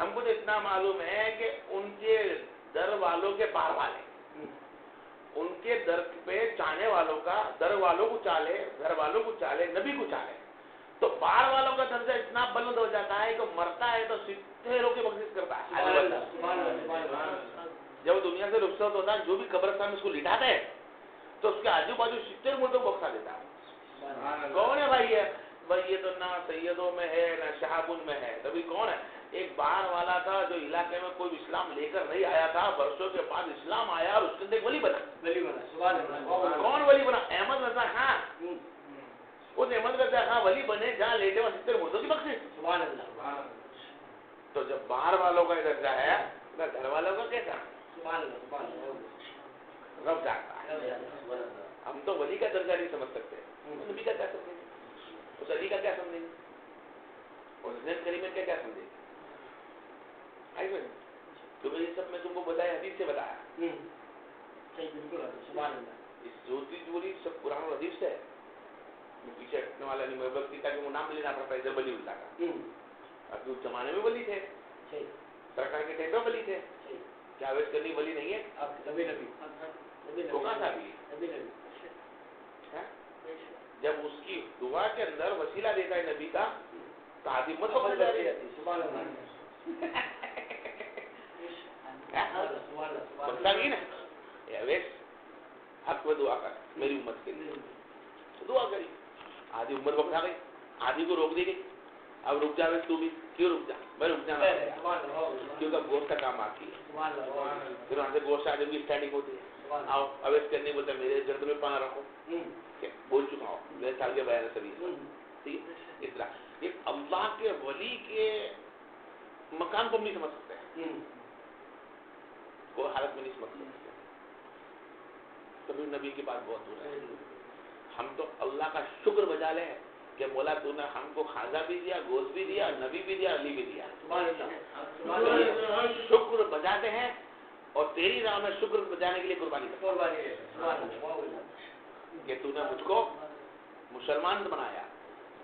ہم کو تو اتنا معلوم ہے کہ ان کے در والوں کے پار والے ان کے در پہ چاہنے والوں کا در والوں کو چالے گھر والوں کو چالے نبی کو چالے تو پار والوں کا درجہ اتنا بلند ہو جاتا ہے کہ مرتا ہے تو ستھروں کی بخشش کرتا ہے. جب دنیا سے رخصت ہوتا ہے جو بھی قبرستان میں اس کو لٹاتا ہے تو اس کے آجو باجو 70 مردوں کو بخشا دیتا ہے. کون ہے بھائی ہے؟ بھائی یہ تو نہ سیدوں میں ہے نہ شہابن میں ہے. تبھی کون ہے؟ ایک باہر والا تھا جو علاقے میں کوئی اسلام لے کر نہیں آیا تھا, برسوں کے بعد اسلام آیا اور اس کے اندر ایک ولی بنا. کون ولی بنا؟ احمد رضا خان. اس احمد رضا خان ولی بنے جہاں لیٹے وہاں 70 مردوں کی بخشش. تو جب باہر والوں کا درجہ ہے گھر والوں کا کیسا رب جاتا ہے. ہم تو ولی کا درجہ نہیں سمجھ سکتے, نبی کا کیا سمجھیں گے, اس علی کا کیا سمجھیں گے, اور حضرت کریم کا کیا سمجھیں گے؟ کیونکہ یہ سب میں تم کو بتایا حدیث سے بتایا. اس جوتی جوری سب قرآن و حدیث سے ہے. پیچھے ہٹنے والا نہیں, محبت کا وہ نام لینا پڑتا ہے ادھر ولی اللہ کا. اب اس زمانے میں ولی تھے, سرکار کے ٹائم پہ ولی تھے. کیا ویس کرنی ولی نہیں ہے؟ جب اس کی دعا کے اندر وسیلہ دیتا ہے نبی کا تو عظمت کو جا رہی ہے. حق میں دعا کر میری امت کے لیے دعا کری. آدھی امت بخشا گئی, آدھی کو روک دی گئی. اب رک جا ویس تو بھی کیوں رک جا, میں رک جانا کیونکہ گوشت کا کام آتی ہے. پھر وہاں سے گوشت آ جائے اسٹینڈنگ ہوتی ہے. آؤ اویس کرنے بولتا میرے گرد میں پانا رکھو, بول چکا ہوں 2 سال کے بیان سبھی. ٹھیک ہے, اس طرح ایک اللہ کے ولی کے مقام کو نہیں سمجھ سکتے, کوئی حالت میں نہیں سمجھ سکتے. کبھی نبی کی بات بہت دور ہے. ہم تو اللہ کا شکر بجا لیں کہ مولا تو نے ہم کو کھاجا بھی دیا, گوشت بھی دیا, نبی بھی دیا, علی بھی دیا. شکر بجاتے ہیں اور تیری راہ میں شکر بجانے کے لیے قربانی کہ تو نے مجھ کو مسلمان بنایا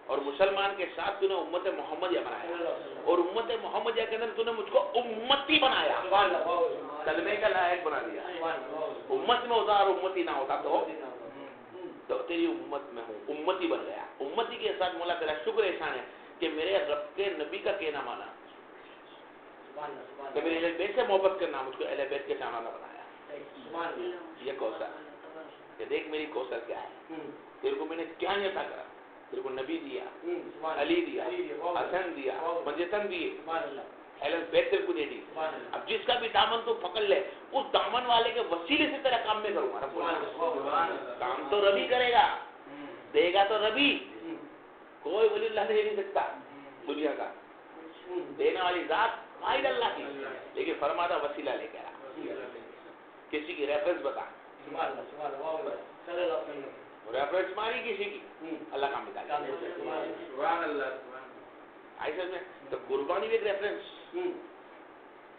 اور مسلمان کے ساتھ تو نے امت محمدیہ بنایا اور امت محمدیہ کے اندر تو نے مجھ کو امتی بنایا, کلمے کا لائق بنا دیا. امت میں ہوتا اور امتی نہ ہوتا تو تیری امت میں ہوں, امتی بن گیا. امتی کے ساتھ مولا تیرا شکر احسان ہے کہ میرے رب کے نبی کا کہنا مانا, کہ میرے اہل بیت سے محبت کرنا, مجھ کو اہل بیت کے سامنے بنایا. یہ کوثر کہ دیکھ میری کوثر کیا ہے, تیرے کو میں نے کیا نہیں عطا کرا. تیرے کو نبی دیا, علی دیا, حسن دیا, منجتن دیے, اہل بیت تیرے کو دے دی. اب جس کا بھی دامن تو پکڑ لے, اس دامن والے کے وسیلے سے تیرا کام میں کروں گا. کام تو ربی کرے گا, دے گا تو ربی. کوئی ولی اللہ دے نہیں سکتا دنیا کا, دینے والی ذات واحد اللہ کی, لیکن فرماتا وسیلہ لے کے آ. کسی کی ریفرنس بتا, ریفرنس ماری کسی کی, اللہ کام بتا. ایسے میں تو قربانی بھی ایک ریفرنس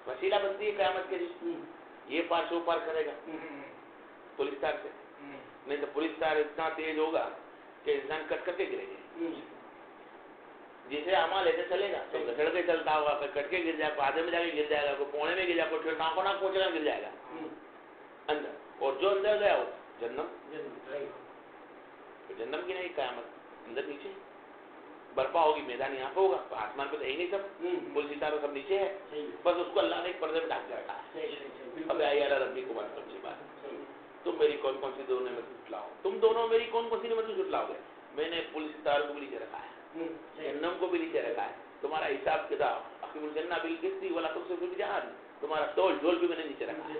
وسیلہ بنتی ہے قیامت کے دن. یہ پار سے وہ پار کرے گا پولیس تار سے, نہیں تو پولیس تار اتنا تیز ہوگا کہ انسان کٹ کر کے گرے گا. جسے اما لیتے چلے گا تو گھسڑ کے چلتا ہوگا, پھر کٹ کے گر جائے گا, آدھے میں جا کے گر جائے گا, کوئی پونے میں گر جائے گا, کوئی ناکو ناک پہنچے گا گر جائے گا اندر. اور جو اندر گیا ہو جنم کی نہیں قیامت اندر نیچے برپا ہوگی, میدان یہاں پہ ہوگا, آسمان پہ تو ہے ہی نہیں سب, پولیس ستارہ سب نیچے ہے, بس اس کو اللہ نے ایک پردے میں ڈھک کے رکھا ہے. اب آئی ربی کو بات سمجھی بات, تم میری کون کون سی دونوں میں جھٹلاؤ, تم دونوں میری کون کون سی نعمت میں جھٹلاؤ گے. میں نے پولیس ستاروں کو بھی نیچے رکھا ہے, جہنم کو بھی نیچے رکھا ہے. تمہارا حساب کتاب اقیم الجنہ بالقسط ولا تخسف المیزان, تمہارا تول جول بھی میں نے نیچے رکھا ہے.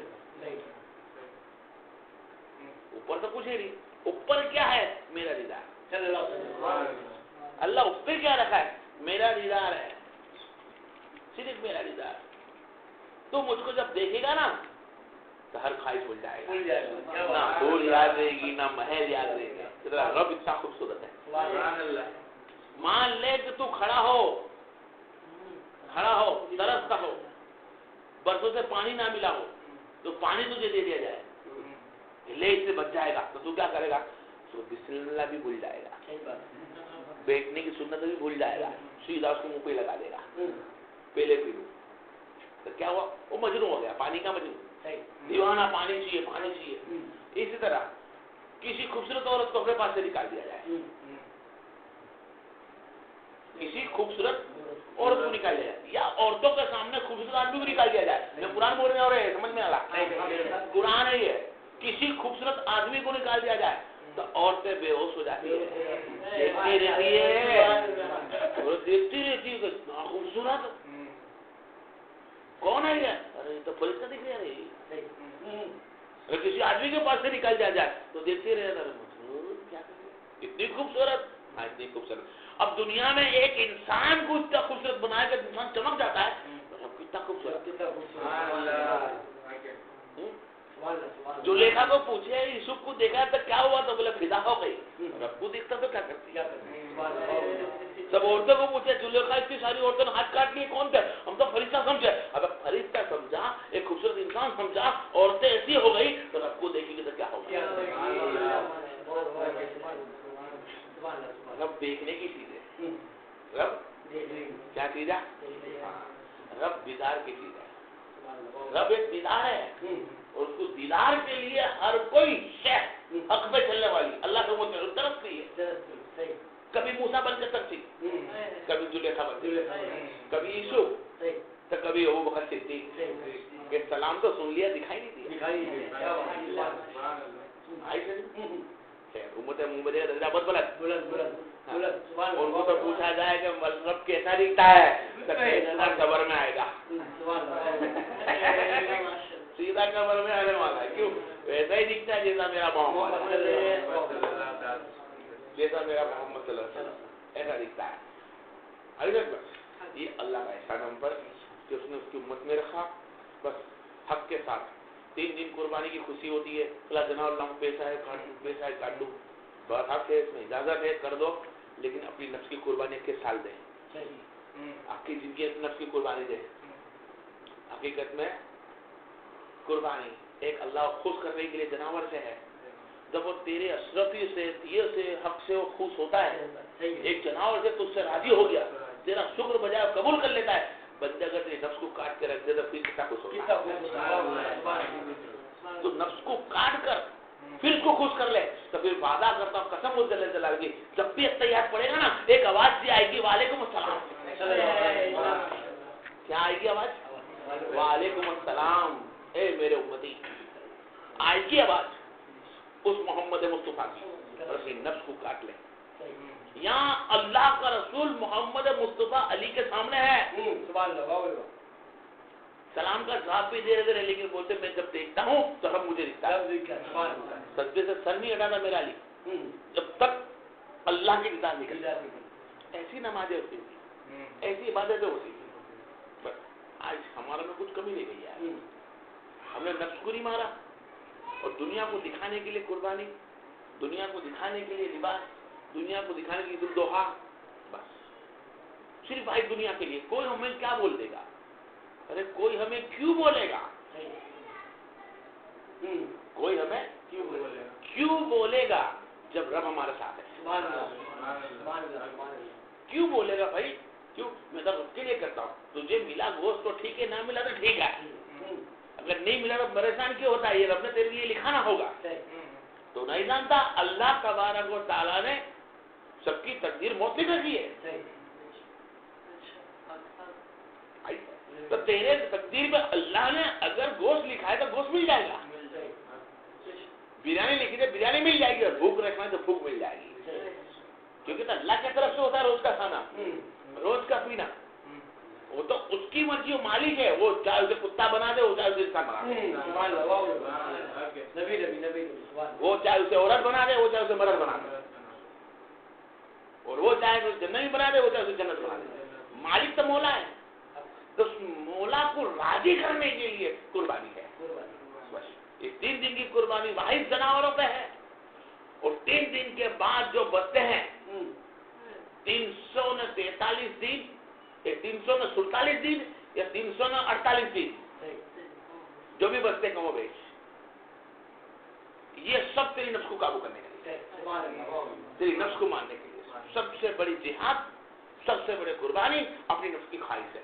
اوپر تو کچھ ہے نہیں, اوپر کیا ہے میرا دیدار. اللہ اوپر کیا رکھا ہے, میرا دیدار ہے, صرف میرا دیدار. تو مجھ کو جب دیکھے گا نا تو ہر خواہش بھول جائے گا, نہ پھول یاد رہے گی نہ محل یاد رہے گا. رب اتنا خوبصورت ہے. مان لے کہ تو کھڑا ہو ترستا ہو, برسوں سے پانی نہ ملا ہو, تو پانی تجھے دے دیا جائے, لے اس سے بچ جائے گا, تو کیا کرے گا, تو بسم اللہ بھی بھول جائے گا, بیٹھنے کی سنت بھی بھول جائے گا, سیدھا اس کو منہ پہ لگا دے گا, پہلے پی لوں تو کیا ہوا؟ وہ مجنوں ہو گیا، پانی کا مجنوں، دیوانہ، پانی چاہیے، پانی چاہیے۔ اسی طرح کسی خوبصورت عورت کو اپنے پاس سے نکال دیا جائے، کسی خوبصورت عورت کو نکال دیا جائے، یا عورتوں کے سامنے خوبصورت آدمی کو نکال دیا جائے۔ میں قرآن بول رہے ہیں، سمجھ میں آ رہا؟ قرآن ہے یہ، کسی خوبصورت آدمی کو نکال دیا جائے تو عورتیں بے ہوش ہو جاتی ہے، دیکھتی رہتی ہے، وہ دیکھتی رہتی ہے کہ اتنا خوبصورت کون ہے یہ؟ ارے یہ تو فرشتہ دکھ رہا ہے۔ اگر کسی آدمی کے پاس سے نکال دیا جائے تو دیکھتے رہے کیا اتنی خوبصورت، ہاں اتنی خوبصورت۔ اب دنیا میں ایک انسان کو اتنا خوبصورت بنایا کہ انسان چمک جاتا ہے، کتنا خوبصورت۔ زلیخا کو پوچھے یوسف کو دیکھا تو کیا ہوا؟ تو بولے فدا ہو گئی۔ رب کو دیکھتا تو کیا کرتی؟ سب عورتوں کو پوچھے، زلیخا اتنی ساری عورتوں نے ہاتھ کاٹ لیے، کون تھے؟ ہم تو فرشتہ سمجھے۔ اب فرشتہ سمجھا، ایک خوبصورت انسان سمجھا، عورتیں ایسی ہو گئی تو رب کو دیکھیں گے تو کیا ہوگا؟ رب دیکھنے کی چیز ہے، رب کیا چیز ہے؟ رب دیدار کی چیز ہے، رب ایک دیدار ہے، اور اس کو دیدار کے لیے ہر کوئی شے حق میں چلنے والی اللہ کو طرف نہیں ہے۔ کبھی موسیٰ بن کر تک تھی، کبھی زلیخا بن کر، کبھی یوسف تو کبھی ابو بکر صدیق، کہ سلام تو سن لیا، دکھائی نہیں دیا۔ امت منہ میں درجہ بہت بلند، ان کو تو پوچھا جائے کہ رب کیسا دکھتا ہے، قبر میں آئے گا، سیدھا قبر میں آنے والا ہے۔ کیوں؟ ویسا ہی دکھتا ہے جیسا میرا محمد، جیسا میرا محمد صلی اللہ علیہ وسلم ایسا دکھتا ہے۔ یہ اللہ کا احسان ہم پر کہ اس نے اس کی امت میں رکھا، بس حق کے ساتھ 3 دن قربانی کی خوشی ہوتی ہے، اللہ جنا اللہ پیسہ ہے کاٹ دو، بات آپ سے اس میں اجازت ہے کر دو، لیکن اپنی نفس کی قربانی کے سال دیں، آپ کی زندگی نفس کی قربانی دیں۔ حقیقت میں قربانی ایک اللہ خوش کرنے کے لیے جانور سے ہے، جب وہ تیرے اشرفی سے دیے سے حق سے وہ خوش ہوتا ہے، ایک جانور سے تجھ سے راضی ہو گیا، تیرا شکر بجائے قبول کر لیتا ہے، بندے اگر تیرے نفس کو کاٹ کے رکھ دے تو پھر کتنا خوش ہوتا ہے؟ تو نفس کو کاٹ کر پھر اس کو خوش کر لے تو پھر وعدہ کرتا ہوں قسم اس جل جلال کی، جب بھی اتحیات پڑے گا نا ایک آواز سی آئے گی، وعلیکم السلام۔ کیا آئے گی آواز؟ وعلیکم السلام، اے میرے امتی، آئے گی آواز اس محمد مصطفیٰ کی، اور اپنی نفس کو کاٹ لے۔ یہاں اللہ کا رسول محمد مصطفیٰ علی کے سامنے ہے، سلام کا جواب بھی دے رہے، لیکن بولتے میں جب دیکھتا ہوں تو رب مجھے دکھتا ہے، سجدے سے سر نہیں ہٹاتا میرا علی جب تک اللہ کی دیدار نہیں کرتا۔ ایسی نمازیں ہوتی تھی، ایسی عبادتیں ہوتی تھی، بس آج ہمارا میں کچھ کمی نہیں گئی ہے، ہم نے نفس کو نہیں مارا، اور دنیا کو دکھانے کے لیے قربانی، دنیا کو دکھانے کے لیے لباس، دنیا کو دکھانے کے لیے دوہا، بس صرف بھائی دنیا کے لیے۔ کوئی ہمیں کیا بول دے گا؟ ارے کوئی ہمیں کیوں بولے گا؟ کوئی ہمیں کیوں بولے گا جب رب ہمارے ساتھ ہے؟ کیوں بولے گا بھائی؟ کیوں؟ میں تو رب کے لیے کرتا ہوں، تجھے ملا گوشت تو ٹھیک ہے، نہ ملا تو ٹھیک ہے، اگر نہیں ملا تو پریشان کیوں ہوتا ہے؟ یہ رب نے تیرے لیے لکھانا ہوگا، تو نہیں جانتا اللہ تبارک و تعالیٰ نے سب کی تقدیر موت لکھ رکھی ہے، تو تیرے تقدیر میں اللہ نے اگر گوشت لکھا ہے تو گوشت مل جائے گا، بریانی لکھی ہے بریانی مل جائے گی، اور بھوک رکھنا ہے تو بھوک مل جائے گی، کیونکہ تو اللہ کی طرف سے ہوتا ہے روز کا کھانا، روز کا پینا، وہ تو اس کی مرضی، وہ مالک ہے، وہ چاہے اسے کتا بنا دے، وہ چاہے اسے انسان بنا دے، وہ چاہے اسے عورت بنا دے، وہ چاہے اسے مرد بنا دے، اور وہ چاہے اسے جنت بنا دے، وہ چاہے اسے جنت بنا دے، مالک تو مولا ہے، تو اس مولا کو راضی کرنے کے لیے قربانی ہے۔ اس 3 دن کی قربانی واحد جانوروں پہ ہے، اور 3 دن کے بعد جو بچتے ہیں 343 دن، 347 دن یا 348 دن جو بھی بچتے کم و بیش، یہ سب تیری نفس کو قابو کرنے کے لیے، تیری نفس کو ماننے کے لیے سب سے بڑی جہاد، سب سے بڑی قربانی اپنی نفس کی خواہش ہے۔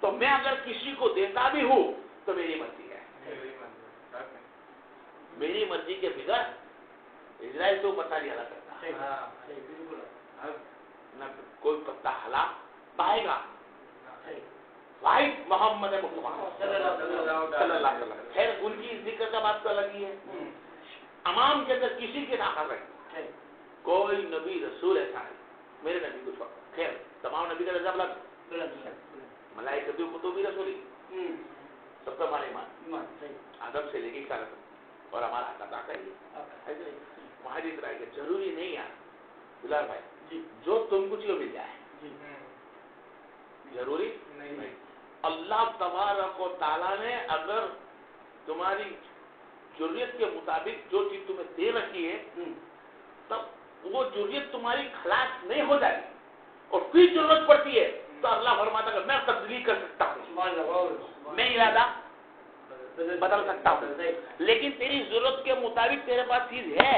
تو میں اگر کسی کو دیتا بھی ہوں تو میری مرضی ہے، میری مرضی کے بغیر اسرائیل تو پتہ نہیں ہلا کرتا، نہ کوئی پتہ ہلا پائے گا، واحد محمد مصطفیٰ صلی اللہ علیہ وسلم۔ خیر ان کی ذکر کا بات تو الگ ہی ہے، امام کے اندر کسی کی طاقت نہیں، کوئی نبی رسول ایسا نہیں میرے نبی کو چھوڑ، خیر تمام نبی کا رضا الگ، ملائکہ کتبی رسولی سب کا ہمارا ایمان، آدم سے لے کے عیسیٰ تک، اور ہمارا حق ادا کریے وہاں جس طرح کہ ضروری نہیں ہے بلال بھائی جو تم کچھ کو مل جائے، ضروری نہیں۔ اللہ تبارک و تعالیٰ نے اگر تمہاری ضرورت کے مطابق جو چیز تمہیں دے رکھی ہے تب وہ ضرورت تمہاری خلاص نہیں ہو جاتی اور پھر ضرورت پڑتی ہے تو اللہ فرماتا ہے میں تبدیلی کر سکتا ہوں، میں ارادہ بدل سکتا ہوں، لیکن تیری ضرورت کے مطابق تیرے پاس چیز ہے،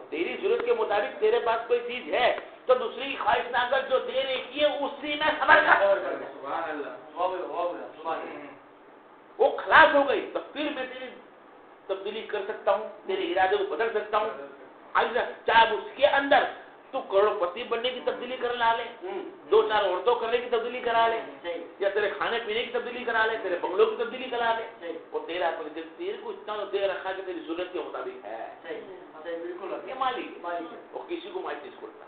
تیری ضرورت کے مطابق تیرے پاس کوئی چیز ہے تو دوسری کی خواہش نہ کر، جو دے رہی ہے اسی میں صبر کر، وہ خلاص ہو گئی تو پھر میں تیری تبدیلی کر سکتا ہوں، تیرے ارادے کو بدل سکتا ہوں، چاہے اس کے اندر تو کروڑ پتی بننے کی تبدیلی کرا لے، دو چار عورتوں کرنے کی تبدیلی کرا لے، یا تیرے کھانے پینے کی تبدیلی کرا لے، تیرے بنگلوں کی تبدیلی کرا لے، وہ تیرا تیرے کو اتنا تو دے رکھا کہ تیری ضرورت کے مطابق ہے، یہ مالک وہ کسی کو مالک نہیں چھوڑتا۔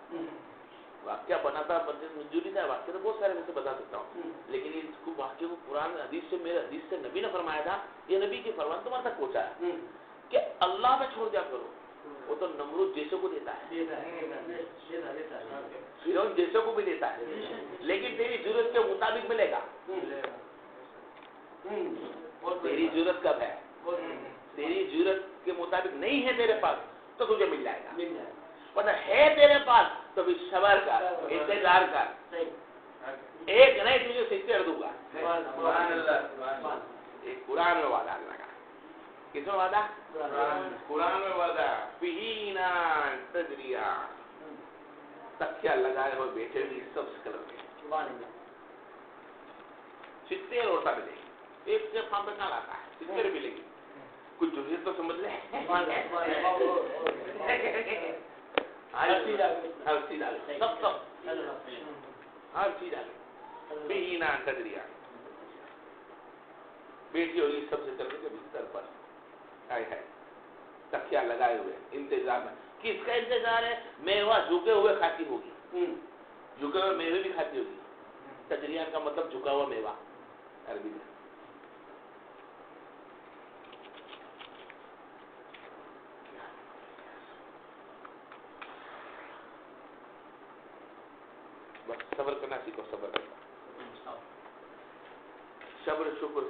واقعہ بناتا منظوری تھا، واقعہ تو بہت سارے میں سے بتا سکتا ہوں، لیکن اس کو واقعے کو قرآن حدیث سے میرے حدیث سے نبی نے فرمایا تھا، یہ نبی کی فرمان تمہارے تک پہنچا ہے کہ اللہ میں چھوڑ دیا کرو، وہ تو نمرود جیسے کو دیتا ہے، فرعون جیسے کو بھی دیتا ہے، لیکن تیری ضرورت کے مطابق ملے گا، تیری ضرورت کب ہے، تیری ضرورت کے مطابق نہیں ہے تیرے پاس تو تجھے مل جائے گا، ورنہ ہے تیرے پاس تو بھی صبر کر، انتظار کر، ایک نہیں تجھے سکتے دوں گا۔ ایک قرآن میں وعدہ لگا، کس میں وعدہ؟ قرآن میں وعدہ، فینا تجریا، تکیا لگائے ہوئے بیٹھے بھی سب کلر میں چھتے روٹا ملے گی، ایک سے فام نہ لاتا ہے، چھتے ملے گی، کچھ ضروریت تو سمجھ لیں، ہر چیز آگے، سب ہر چیز آگے، فینا تجریا، بیٹھی ہوگی سب سے چل کے بستر پر، ہے تکیا لگائے ہوئے انتظار میں، کس کا انتظار ہے؟ میوہ جھکے ہوئے کھاتی ہوگی، جھکے ہوئے میوے بھی کھاتی ہوگی، تجریہ کا مطلب جھکا ہوا میوہ عربی میں، بس صبر کرنا سیکھو، صبر کرنا، صبر شکر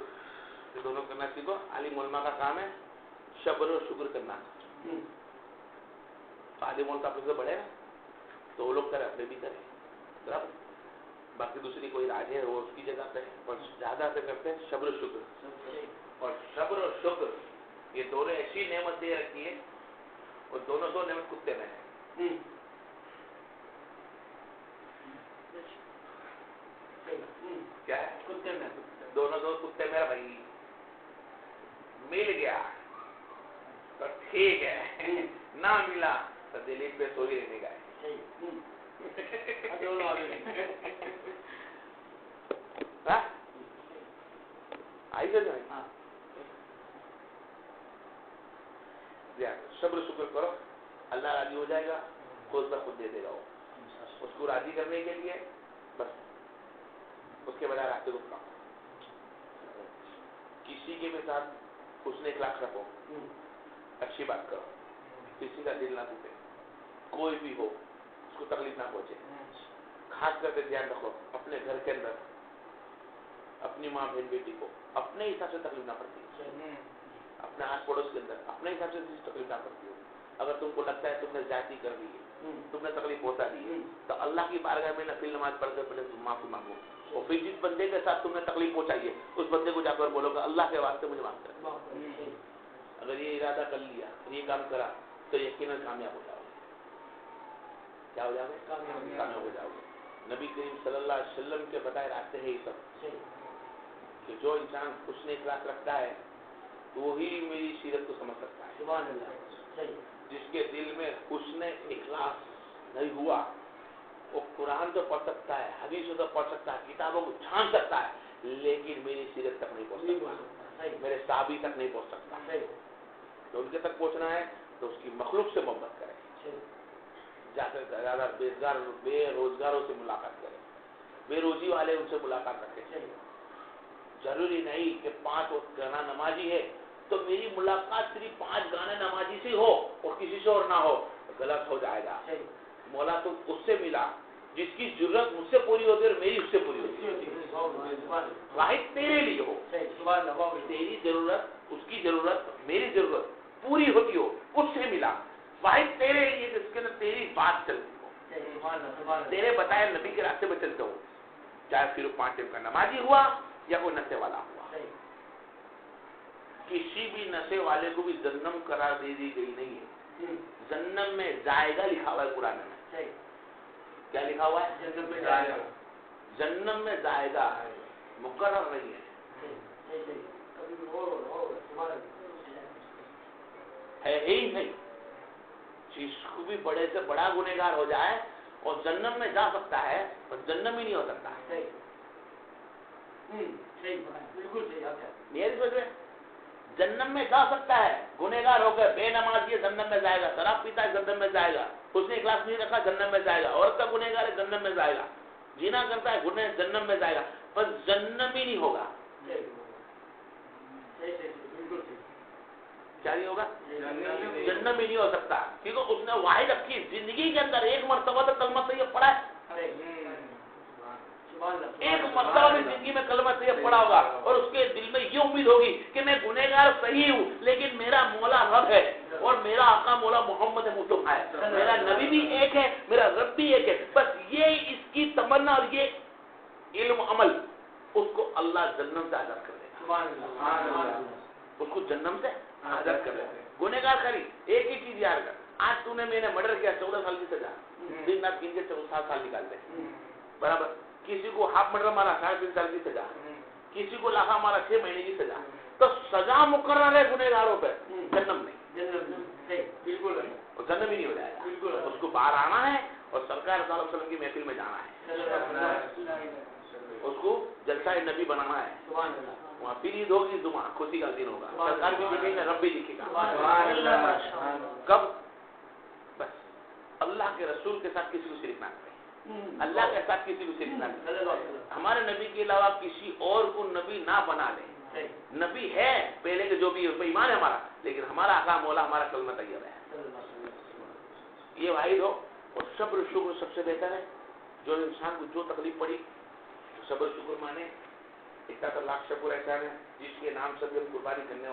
یہ دونوں کرنا سیکھو، عالم علماء کا کام ہے صبر اور شکر کرنا، عالم علماء اپنے سے بڑھے نا تو وہ لوگ کرے، اپنے بھی کرے برابر، باقی دوسری کوئی راج ہے وہ اس کی جگہ پہ، اور زیادہ سے کرتے ہیں صبر و شکر، اور صبر اور شکر یہ دونوں ایسی نعمت دے رکھی ہے، اور دونوں دو نعمت کتے میں ہے، کیا ہے؟ کتے میں، دونوں دو کتے میرا بھائی مل گیا تو ٹھیک ہے، نہ ملا تو دلی پہ سوری رہنے گئے، آئی جو صبر شکر کرو، اللہ راضی ہو جائے گا، خود بخود دے دے گا، اس کو راضی کرنے کے لیے بس اس کے بجائے راستے کو کام، کسی کے بھی ساتھ اس نے اخلاق رکھو، اچھی بات کرو، کسی کا دل نہ ٹوٹے، کوئی بھی ہو اس کو تکلیف نہ پہنچے، خاص کر کے دھیان رکھو اپنے گھر کے اندر اپنی ماں بہن بیٹی کو اپنے حساب سے تکلیف نہ پڑتی، اپنے آس پڑوس کے اندر اپنے حساب سے تکلیف نہ پڑتی ہو، اگر تم کو لگتا ہے تم نے زیادتی کر دی ہے، تم نے تکلیف پہنچا دی ہے تو اللہ کی بارگاہ میں نفل نماز پڑھ کر پہلے تم معافی مانگو، اور پھر جس بندے کے ساتھ تم نے تکلیف پہنچائی ہے اس بندے کو جا کر بولو کہ اللہ کے واسطے مجھے معاف کر، اگر یہ ارادہ کر لیا یہ کام کرا تو یقیناً کامیاب ہو جاؤ، کیا ہو جاؤ گے؟ کامیاب ہو جاؤ گے۔ نبی کریم صلی اللہ علیہ وسلم کے بتائے راستے ہیں یہ سب، کہ جو انسان حسن اخلاص رکھتا ہے وہی میری سیرت کو سمجھ سکتا ہے۔ سبحان اللہ۔ جس کے دل میں حسن اخلاص نہیں ہوا وہ قرآن تو پڑھ سکتا ہے، حدیث تو پڑھ سکتا ہے، کتابوں کو جان سکتا ہے، لیکن میری سیرت تک نہیں پہنچ سکتا، میرے صحابی تک نہیں پہنچ سکتا۔ تو ان کے تک پہنچنا ہے تو اس کی مخلوق سے محبت کرے، زیادہ بے روزگاروں سے ملاقات کرے، بے روزی والے ان سے ملاقات رکھے۔ ضروری نہیں کہ 5 وقت گانا نمازی ہے تو میری ملاقات صرف 5 گانا نمازی سے ہو اور کسی سے اور نہ ہو، غلط ہو جائے گا۔ مولا تو اس سے ملا جس کی ضرورت مجھ سے پوری ہوتی ہے اور میری اس سے پوری ہوتی ہے، واحد تیرے لیے ہو، تیری ضرورت اس کی ضرورت میری ضرورت پوری ہوتی ہو، اس سے ملا، واحد تیرے لیے جس کے اندر تیری بات چلتی ہو، تیرے بتائے نبی کے راستے میں چلتے ہو، چاہے صرف 5 ٹائم کا نمازی ہوا یا کوئی نشے والا ہوا۔ کسی بھی نشے والے کو بھی جہنم قرار دے دی گئی نہیں ہے، جہنم میں جائے گا لکھا ہوا ہے قرآن میں۔ کیا لکھا ہوا ہے؟ جہنم میں جائے گا، جہنم میں جائے گا، مقرر نہیں ہے۔ ہے ہی نہیں، جس کو بھی بڑے سے بڑا گنہگار ہو جائے اور جہنم میں جا سکتا ہے اور جہنم ہی نہیں ہو سکتا۔ بالکل صحیح، جہنم میں جا سکتا ہے، گنہگار ہو کر بے نمازی ہے جہنم میں جائے گا، شراب پیتا ہے جہنم میں جائے گا، اس نے اخلاص نہیں رکھا جہنم میں جائے گا، عورت کا گنہگار ہے جہنم میں جائے گا، زنا کرتا ہے گنہ جہنم میں جائے گا، بس جہنم ہی نہیں ہوگا۔ کیا نہیں ہوگا؟ جہنم ہی نہیں ہو سکتا، کیونکہ اس نے واحد اپنی زندگی کے اندر ایک مرتبہ تو کلمہ طیب پڑھا ہے، ایک مرتبہ بھی زندگی میں کلمہ طیب پڑھا ہوگا اور اس کے دل میں یہ امید ہوگی کہ میں گنہگار صحیح ہوں لیکن میرا مولا رب ہے اور میرا آقا مولا محمد مصطفیٰ ہے، میرا نبی بھی ایک ہے، میرا رب بھی ایک ہے، بس یہ اس کی تمنا اور یہ علم عمل اس کو اللہ جہنم سے آزاد کر دے گا، اس کو جہنم سے آزاد کر دے گا۔ گنہگار کری ایک ہی چیز یاد کر، آج تو نے میں نے مرڈر کیا 14 سال کی سزا، دن رات گن کے 7 سال نکالتے برابر، کسی کو ہاف مرڈر مارا 3.5 سال کی سزا، کسی کو لاکھا مارا 6 مہینے کی سزا، تو سزا مقرر ہے گنہگاروں پہ، جہنم نہیں، بالکل جہنم ہی نہیں ہو جائے گا، اس کو باہر آنا ہے اور سرکار صلی اللہ علیہ وسلم کی محفل میں جانا ہے، اس کو جلسہ نبی بنانا ہے، وہاں پھر عید ہوگی، جمعہ خوشی کا دن ہوگا، سرکار بھی لکھے گا، رب بھی لکھے گا، کب؟ بس اللہ کے رسول کے ساتھ کسی کو شریک نہ کرے، اللہ کے ساتھ کسی کو شریک نہ کرے، ہمارے نبی کے علاوہ کسی اور کو نبی نہ بنا لے، نبی ہے پہلے کے جو بھی ہے اس پہ ایمان ہے ہمارا، لیکن ہمارا آقا مولا ہمارا کلمہ طیب ہے، یہ واحد ہو، اور صبر شکر سب سے بہتر ہے، جو انسان کو جو تکلیف پڑی صبر شکر مانے، اتنا تو لاکھ شکر احسان ہے جس کے نام سے بھی ہم قربانی کرنے